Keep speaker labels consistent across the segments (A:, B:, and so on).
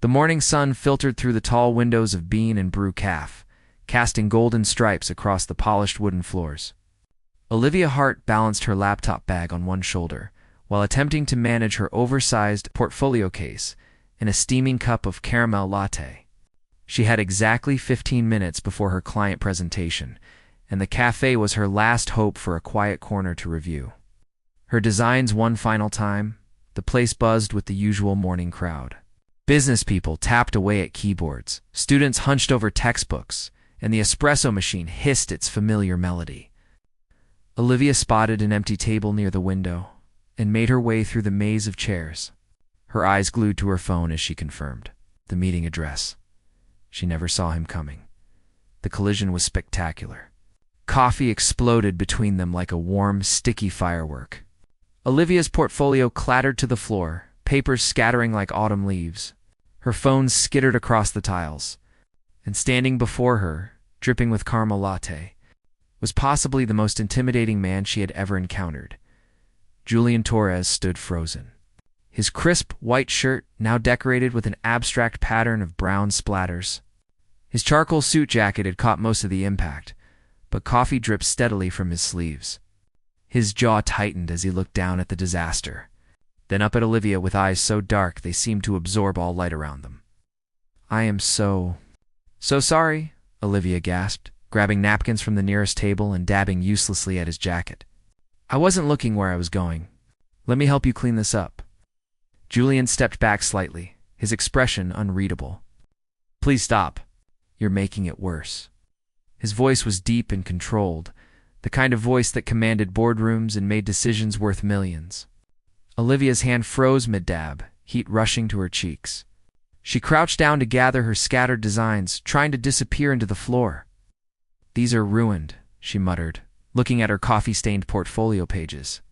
A: The morning sun filtered through the tall windows of Bean and Brew Caf, casting golden stripes across the polished wooden floors. Olivia Hart balanced her laptop bag on one shoulder, while attempting to manage her oversized portfolio case and a steaming cup of caramel latte. She had exactly 15 minutes before her client presentation, and the cafe was her last hope for a quiet corner to review. Her designs one final time, the place buzzed with the usual morning crowd. Business people tapped away at keyboards, students hunched over textbooks, and the espresso machine hissed its familiar melody. Olivia spotted an empty table near the window and made her way through the maze of chairs, her eyes glued to her phone as she confirmed the meeting address. She never saw him coming. The collision was spectacular. Coffee exploded between them like a warm, sticky firework. Olivia's portfolio clattered to the floor, papers scattering like autumn leaves. Her phone skittered across the tiles, and standing before her, dripping with caramel latte, was possibly the most intimidating man she had ever encountered. Julian Torres stood frozen. His crisp, white shirt now decorated with an abstract pattern of brown splatters. His charcoal suit jacket had caught most of the impact, but coffee dripped steadily from his sleeves. His jaw tightened as he looked down at the disaster, then up at Olivia with eyes so dark they seemed to absorb all light around them. "I am so sorry," Olivia gasped, grabbing napkins from the nearest table and dabbing uselessly at his jacket. "I wasn't looking where I was going. Let me help you clean this up." Julian stepped back slightly, his expression unreadable. "Please stop. You're making it worse." His voice was deep and controlled, the kind of voice that commanded boardrooms and made decisions worth millions. Olivia's hand froze mid-dab, heat rushing to her cheeks. She crouched down to gather her scattered designs, trying to disappear into the floor. "These are ruined," she muttered, looking at her coffee-stained portfolio pages.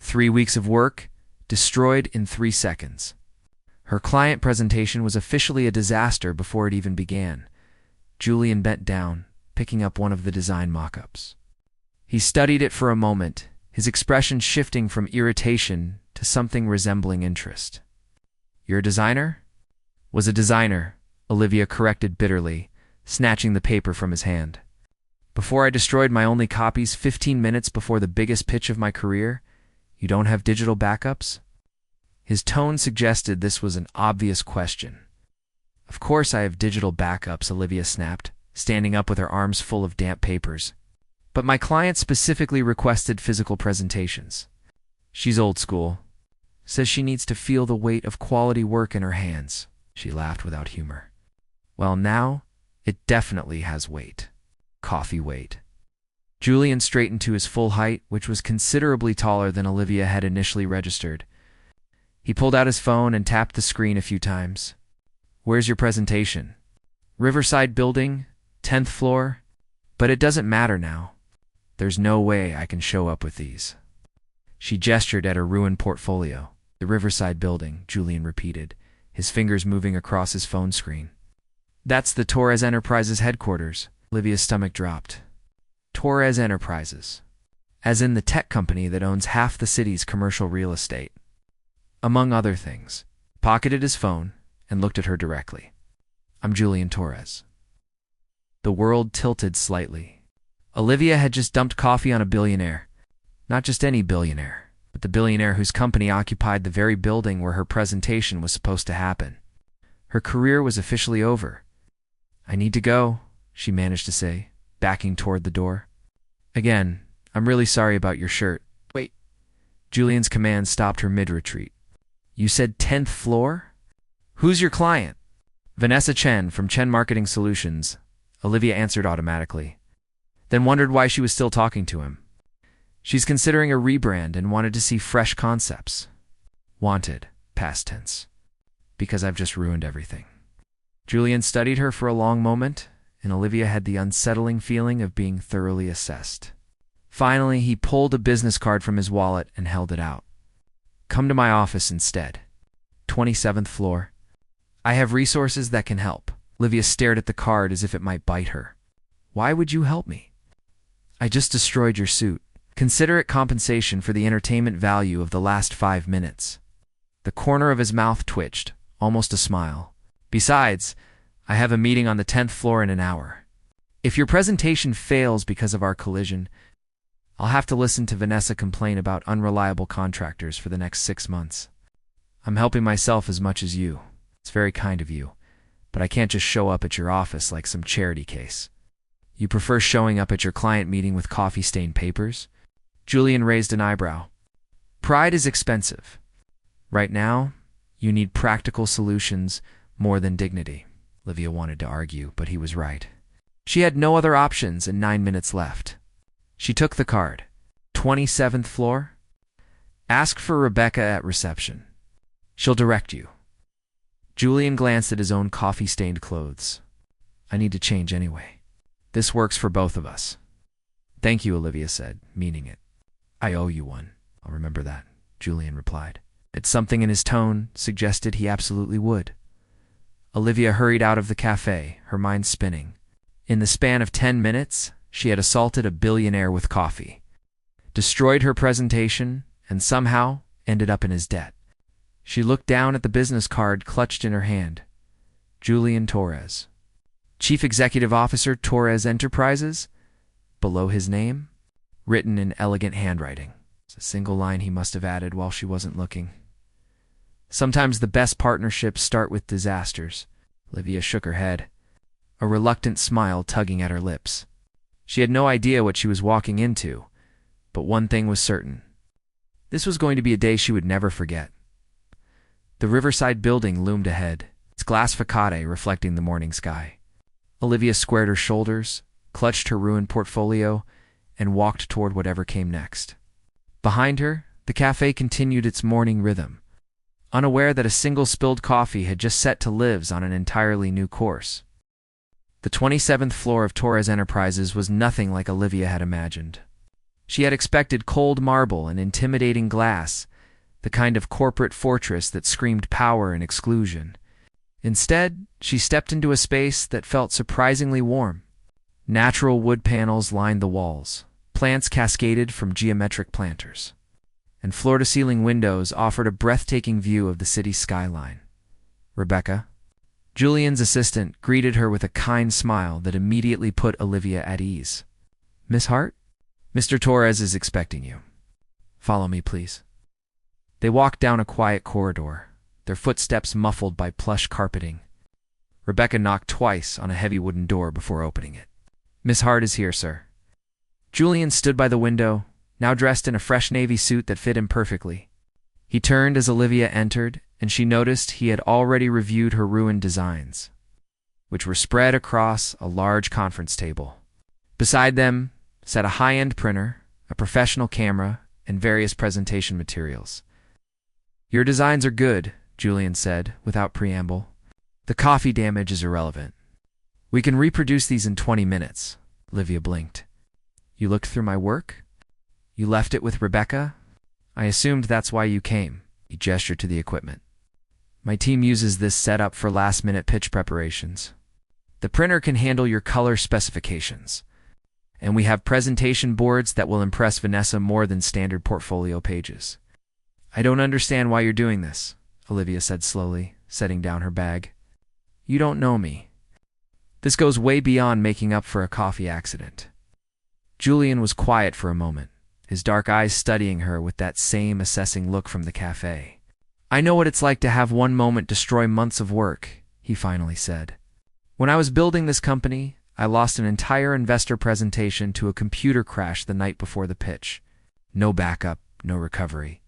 A: 3 weeks of work, destroyed in 3 seconds. Her client presentation was officially a disaster before it even began. Julian bent down, picking up one of the design mock-ups. He studied it for a moment, his expression shifting from irritation to something resembling interest. "You're a designer?" "Was a designer," Olivia corrected bitterly, snatching the paper from his hand. "Before I destroyed my only copies 15 minutes before the biggest pitch of my career, you don't have digital backups?" His tone suggested this was an obvious question. "Of course I have digital backups," Olivia snapped, standing up with her arms full of damp papers. "But my client specifically requested physical presentations. She's old school. Says she needs to feel the weight of quality work in her hands." She laughed without humor. "Well, now, it definitely has weight. Coffee weight." Julian straightened to his full height, which was considerably taller than Olivia had initially registered. He pulled out his phone and tapped the screen a few times. "Where's your presentation?" "Riverside Building, 10th floor. But it doesn't matter now. There's no way I can show up with these." She gestured at her ruined portfolio. "The Riverside Building," Julian repeated, his fingers moving across his phone screen. "That's the Torres Enterprises headquarters." Olivia's stomach dropped. Torres Enterprises. As in the tech company that owns half the city's commercial real estate. Among other things, pocketed his phone and looked at her directly. "I'm Julian Torres." The world tilted slightly. Olivia had just dumped coffee on a billionaire. Not just any billionaire, but the billionaire whose company occupied the very building where her presentation was supposed to happen. Her career was officially over. "I need to go," she managed to say, backing toward the door. "Again, I'm really sorry about your shirt." "Wait." Julian's command stopped her mid-retreat. "You said 10th floor? Who's your client?" "Vanessa Chen from Chen Marketing Solutions," Olivia answered automatically, then wondered why she was still talking to him. "She's considering a rebrand and wanted to see fresh concepts." Wanted, past tense. "Because I've just ruined everything." Julian studied her for a long moment, and Olivia had the unsettling feeling of being thoroughly assessed. Finally, he pulled a business card from his wallet and held it out. "Come to my office instead. 27th floor. I have resources that can help." Olivia stared at the card as if it might bite her. "Why would you help me?" "I just destroyed your suit. Consider it compensation for the entertainment value of the last 5 minutes." The corner of his mouth twitched, almost a smile, Besides, I have a meeting on the 10th floor in an hour. If your presentation fails because of our collision, I'll have to listen to Vanessa complain about unreliable contractors for the next 6 months. I'm helping myself as much as you. It's very kind of you, but I can't just show up at your office like some charity case. You prefer showing up at your client meeting with coffee-stained papers? Julian raised an eyebrow. Pride is expensive. Right now, you need practical solutions more than dignity. Olivia wanted to argue, but he was right. She had no other options and 9 minutes left. She took the card. 27th floor? Ask for Rebecca at reception. She'll direct you. Julian glanced at his own coffee-stained clothes. I need to change anyway. This works for both of us. Thank you, Olivia said, meaning it. I owe you one. I'll remember that, Julian replied. It's something in his tone suggested he absolutely would. Olivia hurried out of the cafe, her mind spinning. In the span of 10 minutes, she had assaulted a billionaire with coffee, destroyed her presentation, and somehow ended up in his debt. She looked down at the business card clutched in her hand. Julian Torres. Chief Executive Officer, Torres Enterprises. Below his name, written in elegant handwriting. It's a single line he must have added while she wasn't looking. Sometimes the best partnerships start with disasters. Olivia shook her head, a reluctant smile tugging at her lips. She had no idea what she was walking into, but one thing was certain. This was going to be a day she would never forget. The riverside building loomed ahead, its glass facade reflecting the morning sky. Olivia squared her shoulders, clutched her ruined portfolio, and walked toward whatever came next. Behind her, the cafe continued its morning rhythm, unaware that a single spilled coffee had just set to lives on an entirely new course. The 27th floor of Torres Enterprises was nothing like Olivia had imagined. She had expected cold marble and intimidating glass, the kind of corporate fortress that screamed power and exclusion. Instead, she stepped into a space that felt surprisingly warm. Natural wood panels lined the walls, plants cascaded from geometric planters, and floor-to-ceiling windows offered a breathtaking view of the city's skyline. Rebecca, Julian's assistant, greeted her with a kind smile that immediately put Olivia at ease. Miss Hart? Mr. Torres is expecting you. Follow me, please. They walked down a quiet corridor, their footsteps muffled by plush carpeting. Rebecca knocked twice on a heavy wooden door before opening it. Miss Hart is here, sir. Julian stood by the window, now dressed in a fresh navy suit that fit him perfectly. He turned as Olivia entered, and she noticed he had already reviewed her ruined designs, which were spread across a large conference table. Beside them sat a high-end printer, a professional camera, and various presentation materials. Your designs are good, Julian said, without preamble. The coffee damage is irrelevant. We can reproduce these in 20 minutes. Olivia blinked. You looked through my work? You left it with Rebecca? I assumed that's why you came. He gestured to the equipment. My team uses this setup for last-minute pitch preparations. The printer can handle your color specifications. And we have presentation boards that will impress Vanessa more than standard portfolio pages. I don't understand why you're doing this, Olivia said slowly, setting down her bag. You don't know me. This goes way beyond making up for a coffee accident. Julian was quiet for a moment, his dark eyes studying her with that same assessing look from the cafe. I know what it's like to have one moment destroy months of work, he finally said. When I was building this company, I lost an entire investor presentation to a computer crash the night before the pitch. No backup, no recovery.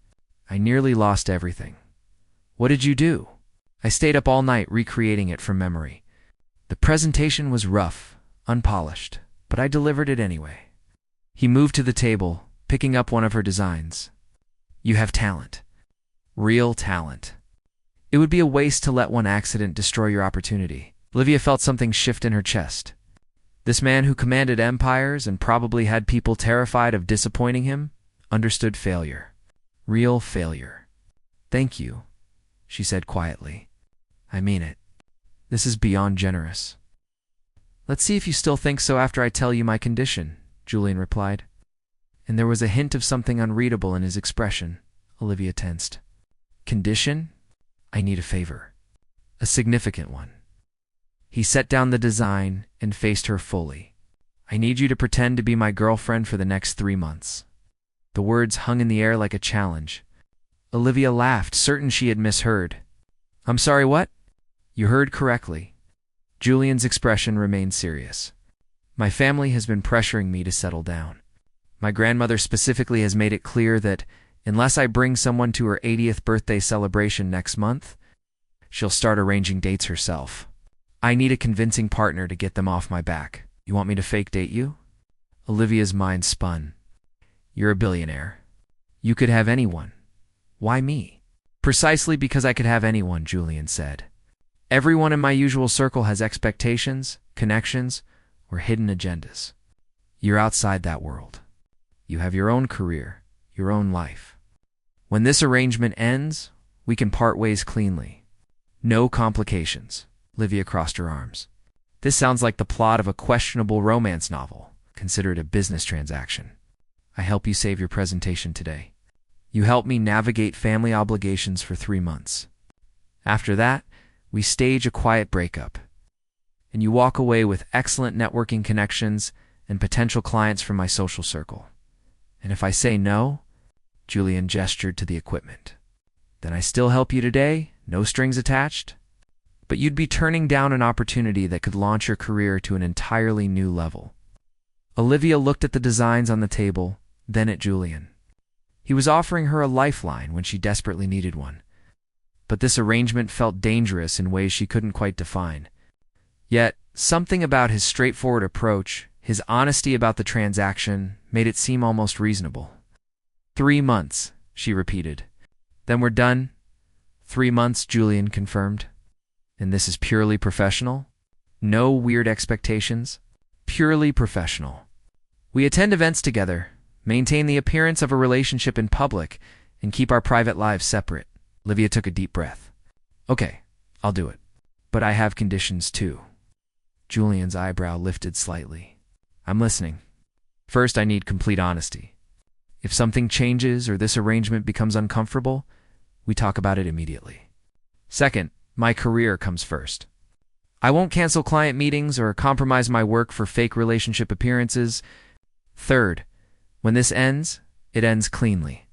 A: I nearly lost everything. What did you do? I stayed up all night recreating it from memory. The presentation was rough, unpolished, but I delivered it anyway. He moved to the table, picking up one of her designs. You have talent. Real talent. It would be a waste to let one accident destroy your opportunity. Olivia felt something shift in her chest. This man who commanded empires and probably had people terrified of disappointing him understood failure. Real failure. Thank you, she said quietly. I mean it. This is beyond generous. Let's see if you still think so after I tell you my condition, Julian replied. And there was a hint of something unreadable in his expression. Olivia tensed. Condition? I need a favor. a significant one. He set down the design and faced her fully. I need you to pretend to be my girlfriend for the next 3 months. The words hung in the air like a challenge. Olivia laughed, certain she had misheard. I'm sorry, what? You heard correctly. Julian's expression remained serious. My family has been pressuring me to settle down. My grandmother specifically has made it clear that unless I bring someone to her 80th birthday celebration next month, she'll start arranging dates herself. I need a convincing partner to get them off my back. You want me to fake date you? Olivia's mind spun. You're a billionaire. You could have anyone. Why me? Precisely because I could have anyone, Julian said. Everyone in my usual circle has expectations, connections, or hidden agendas. You're outside that world. You have your own career, your own life. When this arrangement ends, we can part ways cleanly. No complications. Olivia crossed her arms. This sounds like the plot of a questionable romance novel. Consider it a business transaction. I help you save your presentation today. You help me navigate family obligations for 3 months. After that, we stage a quiet breakup. And you walk away with excellent networking connections and potential clients from my social circle. And if I say no, Julian gestured to the equipment, then I still help you today, no strings attached? But you'd be turning down an opportunity that could launch your career to an entirely new level. Olivia looked at the designs on the table, then at Julian. He was offering her a lifeline when she desperately needed one. But this arrangement felt dangerous in ways she couldn't quite define. Yet, something about his straightforward approach, his honesty about the transaction, made it seem almost reasonable. 3 months, she repeated. Then we're done? 3 months, Julian confirmed. And this is purely professional? No weird expectations? Purely professional. We attend events together, maintain the appearance of a relationship in public, and keep our private lives separate. Olivia took a deep breath. Okay, I'll do it. But I have conditions too. Julian's eyebrow lifted slightly. I'm listening. First, I need complete honesty. If something changes or this arrangement becomes uncomfortable, we talk about it immediately. Second, my career comes first. I won't cancel client meetings or compromise my work for fake relationship appearances. Third, when this ends, it ends cleanly.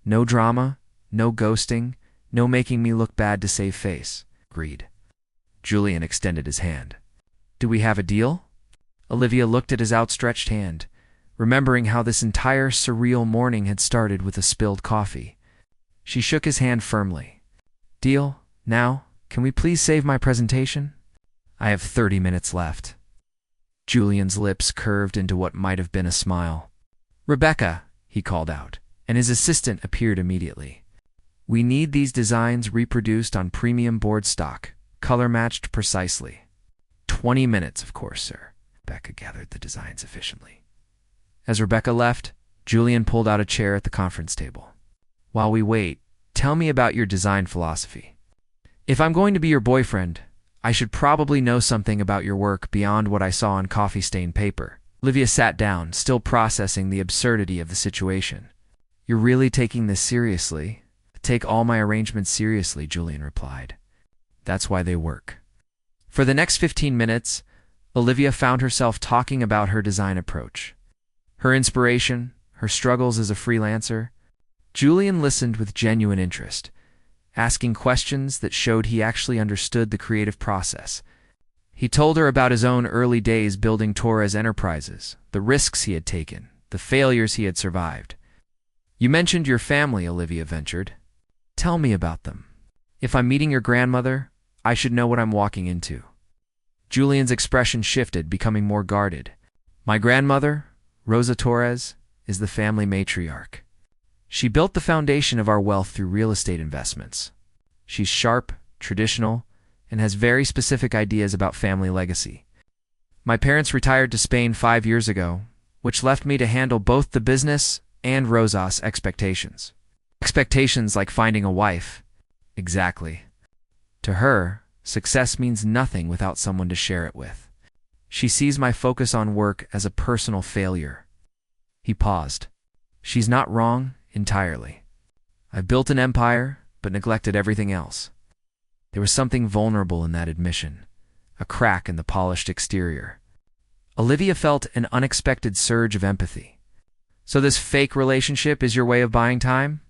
A: No drama, no ghosting, no making me look bad to save face. Agreed. Julian extended his hand. Do we have a deal? Olivia looked at his outstretched hand, remembering how this entire surreal morning had started with a spilled coffee. She shook his hand firmly. Deal? Now? Can we please save my presentation? I have 30 minutes left. Julian's lips curved into what might have been a smile. Rebecca, he called out, and his assistant appeared immediately. We need these designs reproduced on premium board stock, color-matched precisely. 20 minutes, of course, sir. Rebecca gathered the designs efficiently. As Rebecca left, Julian pulled out a chair at the conference table. While we wait, tell me about your design philosophy. If I'm going to be your boyfriend, I should probably know something about your work beyond what I saw on coffee-stained paper. Olivia sat down, still processing the absurdity of the situation. You're really taking this seriously? Take all my arrangements seriously, Julian replied. That's why they work. For the next 15 minutes, Olivia found herself talking about her design approach. Her inspiration, her struggles as a freelancer. Julian listened with genuine interest, asking questions that showed he actually understood the creative process. He told her about his own early days building Torres Enterprises, the risks he had taken, the failures he had survived. You mentioned your family, Olivia ventured. Tell me about them. If I'm meeting your grandmother, I should know what I'm walking into. Julian's expression shifted, becoming more guarded. My grandmother, Rosa Torres, is the family matriarch. She built the foundation of our wealth through real estate investments. She's sharp, traditional, and has very specific ideas about family legacy. My parents retired to Spain 5 years ago, which left me to handle both the business and Rosa's expectations. Expectations like finding a wife. Exactly. To her, success means nothing without someone to share it with. She sees my focus on work as a personal failure. He paused. She's not wrong entirely. I've built an empire, but neglected everything else. There was something vulnerable in that admission, a crack in the polished exterior. Olivia felt an unexpected surge of empathy. "So this fake relationship is your way of buying time?"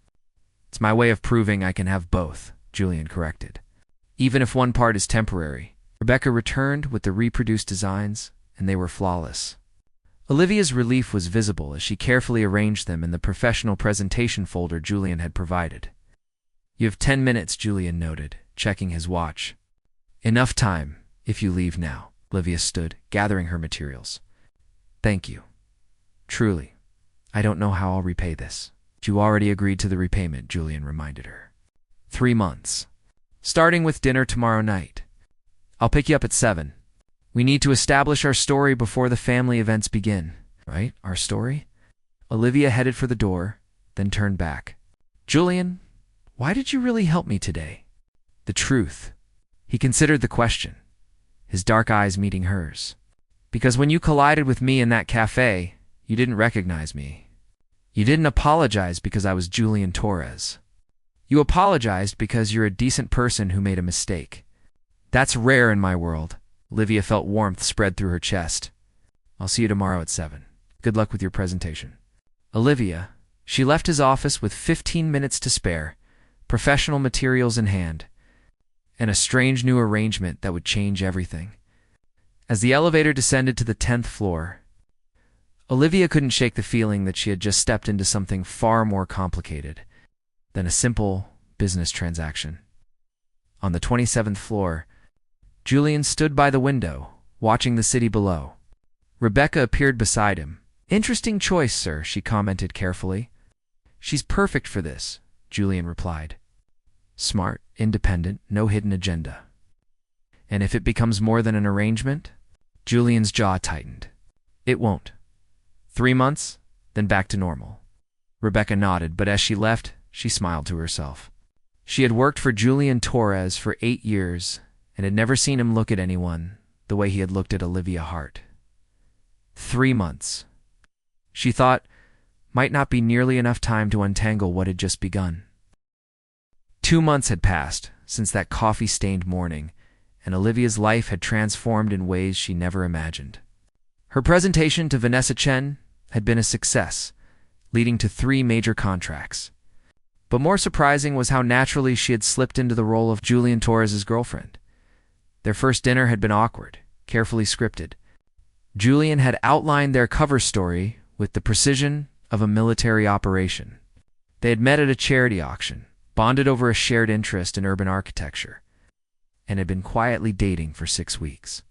A: "It's my way of proving I can have both," Julian corrected. "Even if one part is temporary." Rebecca returned with the reproduced designs, and they were flawless. Olivia's relief was visible as she carefully arranged them in the professional presentation folder Julian had provided. "You have 10 minutes, Julian noted, checking his watch. "Enough time, if you leave now." Olivia stood, gathering her materials. "Thank you. Truly. I don't know how I'll repay this." "You already agreed to the repayment," Julian reminded her. 3 months. "Starting with dinner tomorrow night. I'll pick you up at 7. We need to establish our story before the family events begin." "Right? Our story?" Olivia headed for the door, then turned back. "Julian, why did you really help me today?" "The truth." He considered the question, his dark eyes meeting hers. "Because when you collided with me in that café, you didn't recognize me. You didn't apologize because I was Julian Torres. You apologized because you're a decent person who made a mistake. That's rare in my world." Olivia felt warmth spread through her chest. "I'll see you tomorrow at 7. Good luck with your presentation." Olivia, she left his office with 15 minutes to spare, professional materials in hand, and a strange new arrangement that would change everything. As the elevator descended to the 10th floor, Olivia couldn't shake the feeling that she had just stepped into something far more complicated than a simple business transaction. On the 27th floor, Julian stood by the window, watching the city below. Rebecca appeared beside him. "Interesting choice, sir," she commented carefully. "She's perfect for this," Julian replied. "Smart, independent, no hidden agenda." "And if it becomes more than an arrangement?" Julian's jaw tightened. "It won't. 3 months, then back to normal." Rebecca nodded, but as she left, she smiled to herself. She had worked for Julian Torres for 8 years and had never seen him look at anyone the way he had looked at Olivia Hart. 3 months, she thought, might not be nearly enough time to untangle what had just begun. 2 months had passed since that coffee-stained morning, and Olivia's life had transformed in ways she never imagined. Her presentation to Vanessa Chen had been a success, leading to 3 major contracts. But more surprising was how naturally she had slipped into the role of Julian Torres' girlfriend. Their first dinner had been awkward, carefully scripted. Julian had outlined their cover story with the precision of a military operation. They had met at a charity auction, bonded over a shared interest in urban architecture, and had been quietly dating for 6 weeks.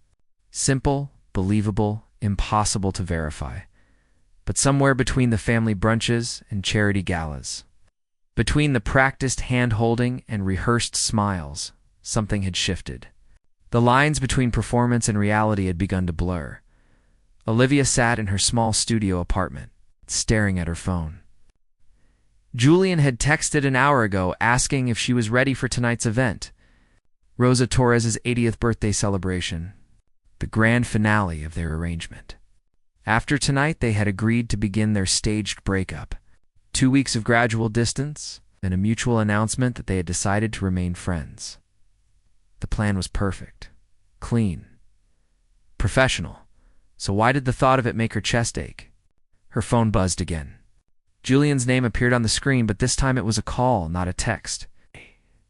A: Simple, believable, impossible to verify, but somewhere between the family brunches and charity galas, between the practiced hand-holding and rehearsed smiles, something had shifted. The lines between performance and reality had begun to blur. Olivia sat in her small studio apartment, staring at her phone. Julian had texted an hour ago asking if she was ready for tonight's event, Rosa Torres' 80th birthday celebration, the grand finale of their arrangement. After tonight, they had agreed to begin their staged breakup. 2 weeks of gradual distance, and a mutual announcement that they had decided to remain friends. The plan was perfect, clean, professional, so why did the thought of it make her chest ache? Her phone buzzed again. Julian's name appeared on the screen, but this time it was a call, not a text.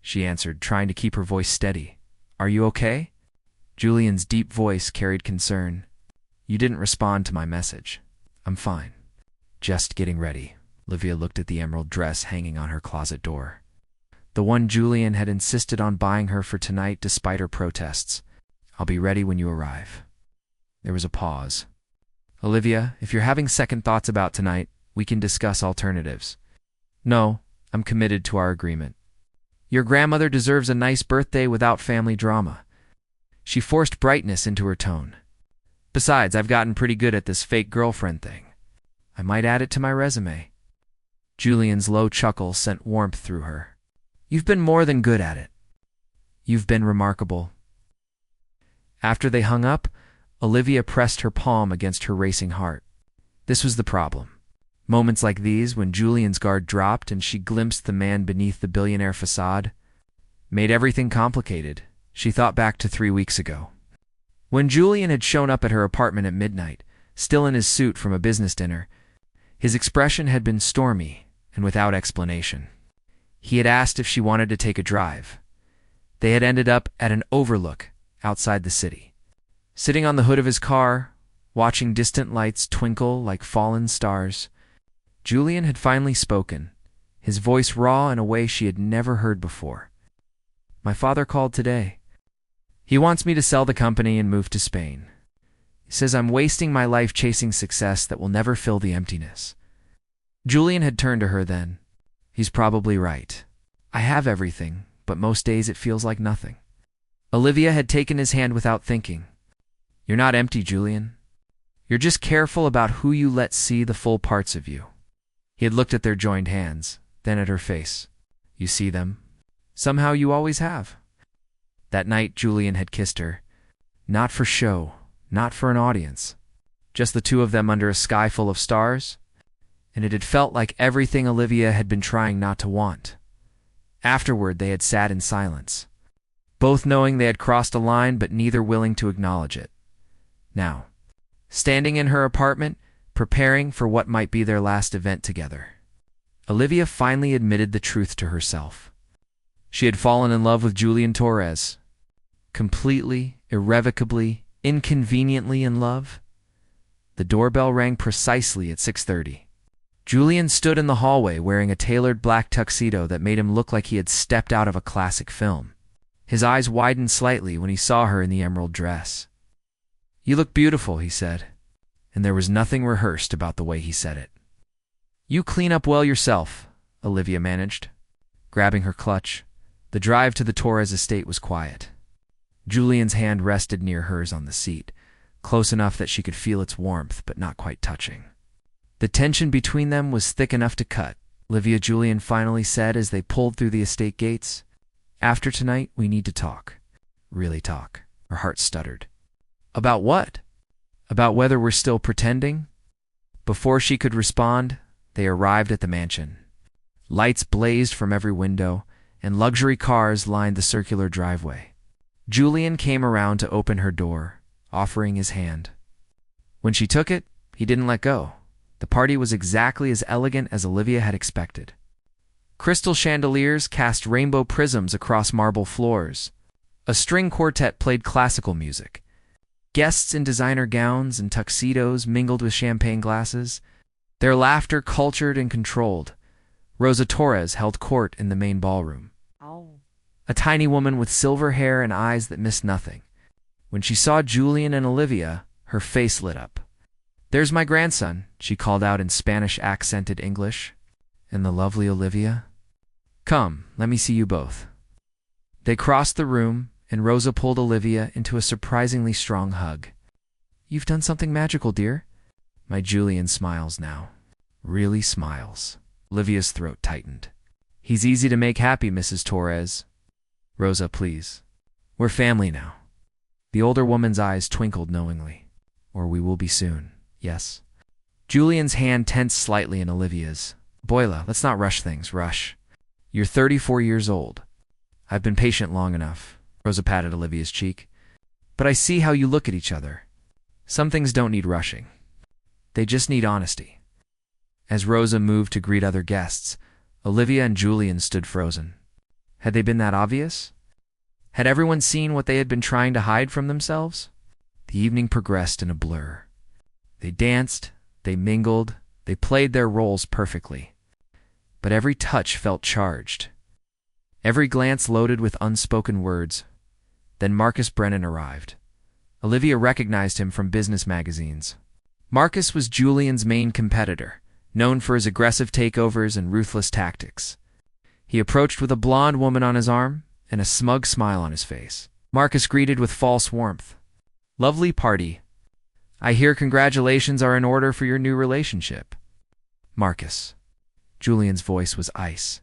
A: She answered, trying to keep her voice steady. "Are you okay?" Julian's deep voice carried concern. "You didn't respond to my message." "I'm fine. Just getting ready." Olivia looked at the emerald dress hanging on her closet door. The one Julian had insisted on buying her for tonight despite her protests. "I'll be ready when you arrive." There was a pause. "Olivia, if you're having second thoughts about tonight, we can discuss alternatives." "No, I'm committed to our agreement." "Your grandmother deserves a nice birthday without family drama." She forced brightness into her tone. "Besides, I've gotten pretty good at this fake girlfriend thing. I might add it to my resume." Julian's low chuckle sent warmth through her. "You've been more than good at it. You've been remarkable." After they hung up, Olivia pressed her palm against her racing heart. This was the problem. Moments like these, when Julian's guard dropped and she glimpsed the man beneath the billionaire facade, made everything complicated. She thought back to 3 weeks ago, when Julian had shown up at her apartment at midnight, still in his suit from a business dinner. His expression had been stormy and without explanation. He had asked if she wanted to take a drive. They had ended up at an overlook outside the city. Sitting on the hood of his car, watching distant lights twinkle like fallen stars, Julian had finally spoken, his voice raw in a way she had never heard before. "My father called today. He wants me to sell the company and move to Spain. He says I'm wasting my life chasing success that will never fill the emptiness." Julian had turned to her then. "He's probably right. I have everything, but most days it feels like nothing." Olivia had taken his hand without thinking. "You're not empty, Julian. You're just careful about who you let see the full parts of you." He had looked at their joined hands, then at her face. "You see them? Somehow you always have." That night Julian had kissed her. Not for show, not for an audience. Just the two of them under a sky full of stars. And it had felt like everything Olivia had been trying not to want. Afterward they had sat in silence, both knowing they had crossed a line but neither willing to acknowledge it. Now, standing in her apartment, preparing for what might be their last event together, Olivia finally admitted the truth to herself. She had fallen in love with Julian Torres. Completely, irrevocably, inconveniently in love. The doorbell rang precisely at 6:30. Julian stood in the hallway wearing a tailored black tuxedo that made him look like he had stepped out of a classic film. His eyes widened slightly when he saw her in the emerald dress. "You look beautiful," he said, and there was nothing rehearsed about the way he said it. "You clean up well yourself," Olivia managed, grabbing her clutch. The drive to the Torres estate was quiet. Julian's hand rested near hers on the seat, close enough that she could feel its warmth but not quite touching. The tension between them was thick enough to cut, Julian finally said as they pulled through the estate gates. "After tonight, we need to talk. Really talk." Her heart stuttered. "About what? About whether we're still pretending?" Before she could respond, they arrived at the mansion. Lights blazed from every window, and luxury cars lined the circular driveway. Julian came around to open her door, offering his hand. When she took it, he didn't let go. The party was exactly as elegant as Olivia had expected. Crystal chandeliers cast rainbow prisms across marble floors. A string quartet played classical music. Guests in designer gowns and tuxedos mingled with champagne glasses, their laughter cultured and controlled. Rosa Torres held court in the main ballroom. A tiny woman with silver hair and eyes that missed nothing. When she saw Julian and Olivia, her face lit up. "There's my grandson," she called out in Spanish-accented English. "And the lovely Olivia? Come, let me see you both." They crossed the room, and Rosa pulled Olivia into a surprisingly strong hug. "You've done something magical, dear." My Julian smiles now. Really smiles. Olivia's throat tightened. "He's easy to make happy, Mrs. Torres." "Rosa, please. We're family now." The older woman's eyes twinkled knowingly. "Or we will be soon, yes?" Julian's hand tensed slightly in Olivia's. "Boila, let's not rush things, rush. You're 34 years old. I've been patient long enough." Rosa patted Olivia's cheek. "But I see how you look at each other. Some things don't need rushing. They just need honesty." As Rosa moved to greet other guests, Olivia and Julian stood frozen. Had they been that obvious? Had everyone seen what they had been trying to hide from themselves? The evening progressed in a blur. They danced, they mingled, they played their roles perfectly. But every touch felt charged. Every glance loaded with unspoken words. Then Marcus Brennan arrived. Olivia recognized him from business magazines. Marcus was Julian's main competitor, known for his aggressive takeovers and ruthless tactics. He approached with a blonde woman on his arm and a smug smile on his face. Marcus greeted with false warmth. "Lovely party. I hear congratulations are in order for your new relationship." "Marcus." Julian's voice was ice.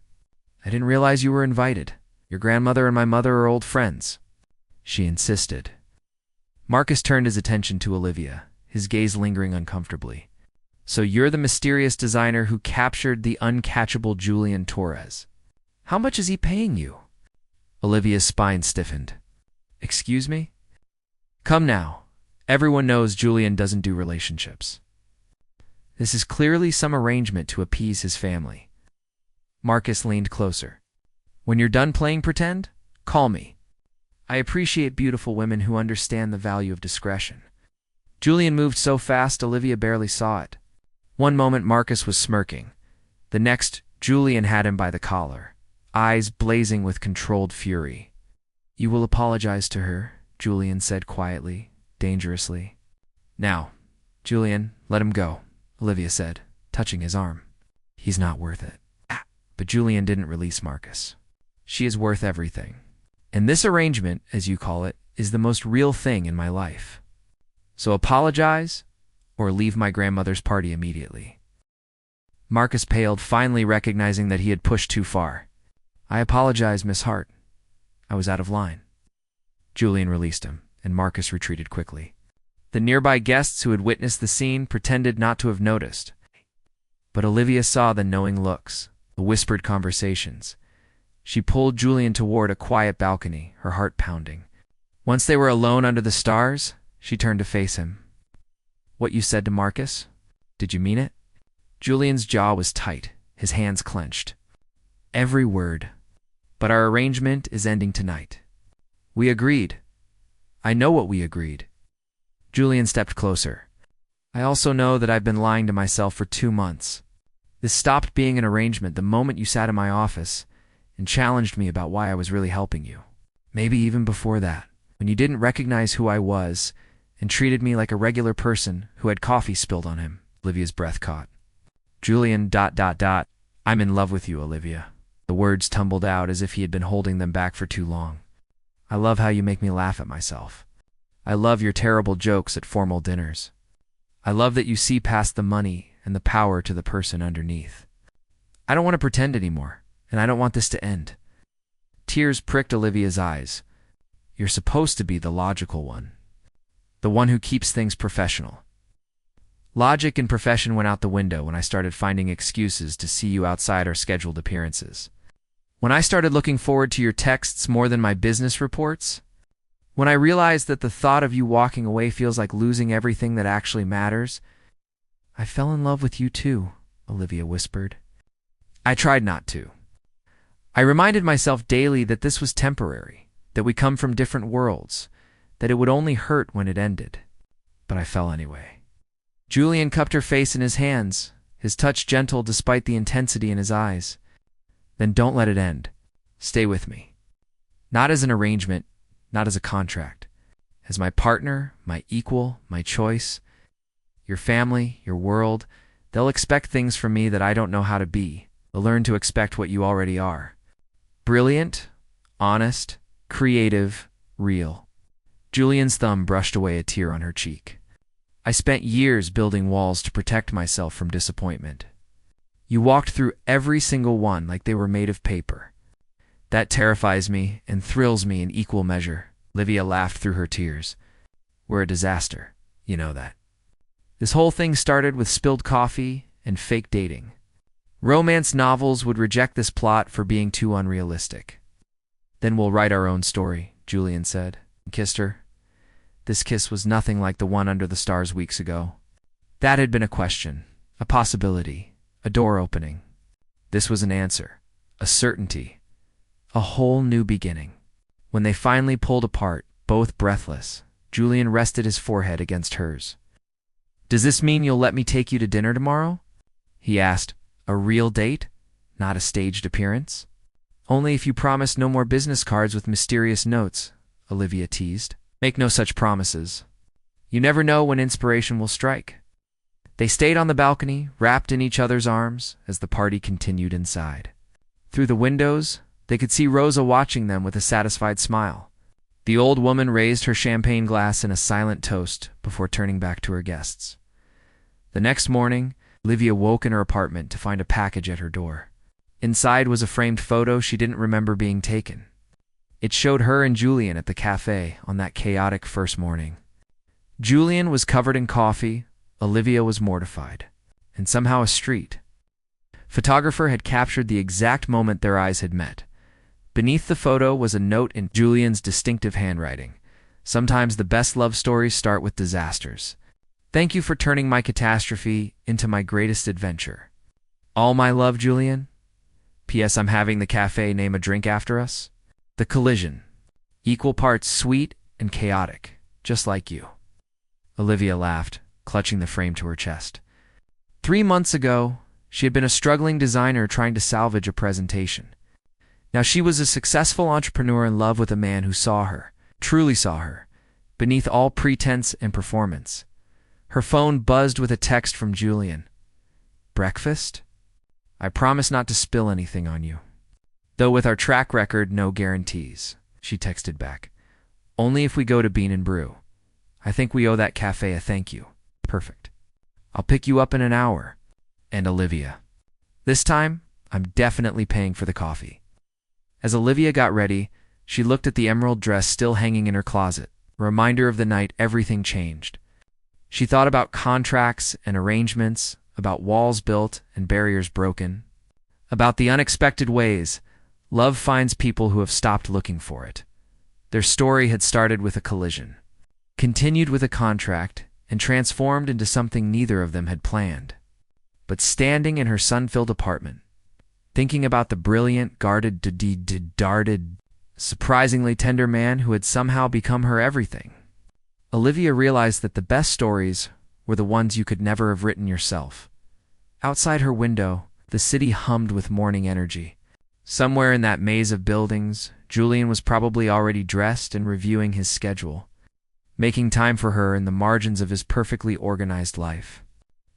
A: "I didn't realize you were invited. Your grandmother and my mother are old friends." She insisted. Marcus turned his attention to Olivia, his gaze lingering uncomfortably. "So you're the mysterious designer who captured the uncatchable Julian Torres. How much is he paying you?" Olivia's spine stiffened. Excuse me? Come now. Everyone knows Julian doesn't do relationships. This is clearly some arrangement to appease his family. Marcus leaned closer. When you're done playing pretend, call me. I appreciate beautiful women who understand the value of discretion. Julian moved so fast Olivia barely saw it. One moment Marcus was smirking. The next, Julian had him by the collar, eyes blazing with controlled fury. You will apologize to her, Julian said quietly, dangerously. Now, Julian, let him go, Olivia said, touching his arm. He's not worth it. But Julian didn't release Marcus. She is worth everything. And this arrangement, as you call it, is the most real thing in my life. So apologize, or leave my grandmother's party immediately. Marcus paled, finally recognizing that he had pushed too far. I apologize, Miss Hart. I was out of line. Julian released him, and Marcus retreated quickly. The nearby guests who had witnessed the scene pretended not to have noticed. But Olivia saw the knowing looks, the whispered conversations. She pulled Julian toward a quiet balcony, her heart pounding. Once they were alone under the stars, she turned to face him. What you said to Marcus? Did you mean it? Julian's jaw was tight, his hands clenched. Every word. But our arrangement is ending tonight. We agreed. I know what we agreed. Julian stepped closer. I also know that I've been lying to myself for 2 months. This stopped being an arrangement the moment you sat in my office and challenged me about why I was really helping you. Maybe even before that, when you didn't recognize who I was and treated me like a regular person who had coffee spilled on him. Olivia's breath caught. Julian ... I'm in love with you, Olivia. The words tumbled out as if he had been holding them back for too long. I love how you make me laugh at myself. I love your terrible jokes at formal dinners. I love that you see past the money and the power to the person underneath. I don't want to pretend anymore, and I don't want this to end. Tears pricked Olivia's eyes. You're supposed to be the logical one. The one who keeps things professional. Logic and profession went out the window when I started finding excuses to see you outside our scheduled appearances. When I started looking forward to your texts more than my business reports, when I realized that the thought of you walking away feels like losing everything that actually matters, I fell in love with you too, Olivia whispered. I tried not to. I reminded myself daily that this was temporary, that we come from different worlds, that it would only hurt when it ended. But I fell anyway. Julian cupped her face in his hands, his touch gentle despite the intensity in his eyes. Then don't let it end. Stay with me. Not as an arrangement, not as a contract. As my partner, my equal, my choice. Your family, your world, they'll expect things from me that I don't know how to be. They'll learn to expect what you already are. Brilliant, honest, creative, real. Julian's thumb brushed away a tear on her cheek. I spent years building walls to protect myself from disappointment. You walked through every single one like they were made of paper. That terrifies me and thrills me in equal measure. Olivia laughed through her tears. We're a disaster. You know that. This whole thing started with spilled coffee and fake dating. Romance novels would reject this plot for being too unrealistic. Then we'll write our own story, Julian said, and kissed her. This kiss was nothing like the one under the stars weeks ago. That had been a question, a possibility, a door opening. This was an answer, a certainty, a whole new beginning. When they finally pulled apart, both breathless, Julian rested his forehead against hers. Does this mean you'll let me take you to dinner tomorrow? He asked. A real date, not a staged appearance? Only if you promise no more business cards with mysterious notes, Olivia teased. Make no such promises. You never know when inspiration will strike. They stayed on the balcony, wrapped in each other's arms, as the party continued inside. Through the windows, they could see Rosa watching them with a satisfied smile. The old woman raised her champagne glass in a silent toast before turning back to her guests. The next morning, Olivia woke in her apartment to find a package at her door. Inside was a framed photo she didn't remember being taken. It showed her and Julian at the café on that chaotic first morning. Julian was covered in coffee, Olivia was mortified, and somehow a street. Photographer had captured the exact moment their eyes had met. Beneath the photo was a note in Julian's distinctive handwriting. Sometimes the best love stories start with disasters. Thank you for turning my catastrophe into my greatest adventure. All my love, Julian. P.S. I'm having the cafe name a drink after us. The collision. Equal parts sweet and chaotic, just like you. Olivia laughed, clutching the frame to her chest. 3 months ago, she had been a struggling designer trying to salvage a presentation. Now she was a successful entrepreneur in love with a man who saw her, truly saw her, beneath all pretense and performance. Her phone buzzed with a text from Julian. Breakfast? I promise not to spill anything on you. Though with our track record, no guarantees, she texted back. Only if we go to Bean and Brew. I think we owe that cafe a thank you. Perfect. I'll pick you up in an hour. And Olivia. This time, I'm definitely paying for the coffee. As Olivia got ready, she looked at the emerald dress still hanging in her closet, a reminder of the night everything changed. She thought about contracts and arrangements, about walls built and barriers broken, about the unexpected ways love finds people who have stopped looking for it. Their story had started with a collision, continued with a contract, and transformed into something neither of them had planned. But standing in her sun-filled apartment, thinking about the brilliant, guarded, surprisingly tender man who had somehow become her everything, Olivia realized that the best stories were the ones you could never have written yourself. Outside her window, the city hummed with morning energy. Somewhere in that maze of buildings, Julian was probably already dressed and reviewing his schedule, making time for her in the margins of his perfectly organized life.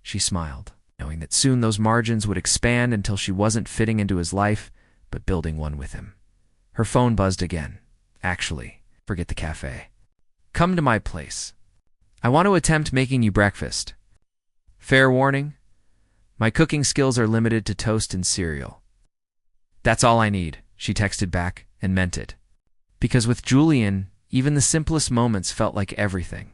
A: She smiled, knowing that soon those margins would expand until she wasn't fitting into his life, but building one with him. Her phone buzzed again. Actually, forget the cafe. Come to my place. I want to attempt making you breakfast. Fair warning, my cooking skills are limited to toast and cereal. That's all I need, she texted back, and meant it. Because with Julian, even the simplest moments felt like everything.